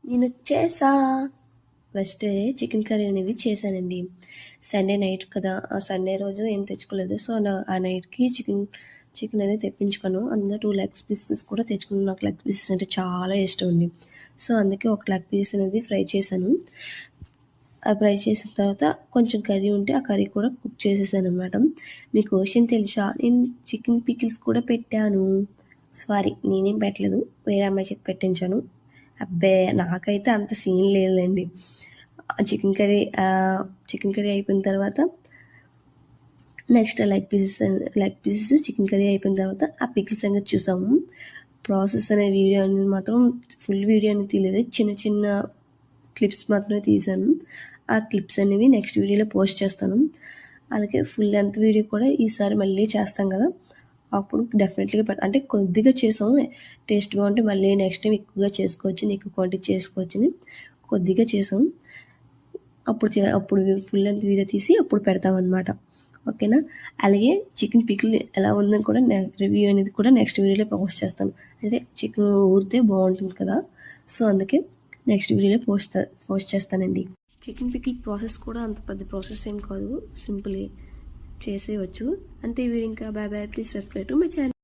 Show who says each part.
Speaker 1: నేను first chicken curry అనేది చేశానండి. సండే నైట్ కదా! ఆ సండే రోజు ఏం తెచ్చుకోలేదు. సో, ఆ నైట్‌కి చికెన్ అనేది తెప్పించుకున్నాను. అందులో 2 లెగ్ పీసెస్ కూడా తెచ్చుకున్నాను. నాకు లెగ్ పీసెస్ అంటే చాలా ఇష్టం అండి. సో, అందుకే ఒక లెగ్ పీస్ అనేది ఫ్రై చేశాను. ఆ ఫ్రై చేసిన తర్వాత కొంచెం కర్రీ ఉంటే ఆ కర్రీ కూడా కుక్ చేసేసాననమాట. మీకు విషయం తెలుసా? నేను చికెన్ పికిల్స్ కూడా పెట్టాను. సారీ, నేనేం పెట్టలేదు. వేరే అమ్మాయి చేత పెట్టించాను. అబ్బే! నాకైతే అంత సీన్ లేదులెండి. చికెన్ కర్రీ అయిపోయిన తర్వాత next leg pieces chicken curry అయిపోయిన తర్వాత ఆ పికిల్ సంగతి చూసాము. ప్రాసెస్ అనే వీడియో అనేది మాత్రం ఫుల్ వీడియో అనేది తీయలేదు. చిన్న చిన్న క్లిప్స్ మాత్రమే తీశాను. ఆ క్లిప్స్ అనేవి నెక్స్ట్ వీడియోలో పోస్ట్ చేస్తాను. అలాగే ఫుల్ లెంత్ వీడియో కూడా ఈసారి మళ్ళీ చేస్తాం కదా! అప్పుడు డెఫినెట్‌గా అంటే కొద్దిగా చేసాం. టేస్ట్ బాగుంటే మళ్ళీ నెక్స్ట్ టైం ఎక్కువగా చేసుకోవచ్చని, ఎక్కువ క్వాంటిటీ చేసుకోవచ్చని కొద్దిగా చేసాం. అప్పుడు ఫుల్ లెంత్ వీడియో తీసి అప్పుడు పెడతామన్నమాట. ఓకేనా? అలాగే చికెన్ పికిల్ ఎలా ఉందని కూడా రివ్యూ అనేది కూడా నెక్స్ట్ వీడియోలో పోస్ట్ చేస్తాను. అంటే చికెన్ ఊరితే బాగుంటుంది కదా! సో, అందుకే నెక్స్ట్ వీడియోలో పోస్ట్ చేస్తానండి. చికెన్ పికిల్ ప్రాసెస్ కూడా అంత పెద్ద ప్రాసెస్ ఏం కాదు. సింపులే, చేసేయవచ్చు. అంతే. వీడియో ఇంకా bye bye. Please subscribe to my channel.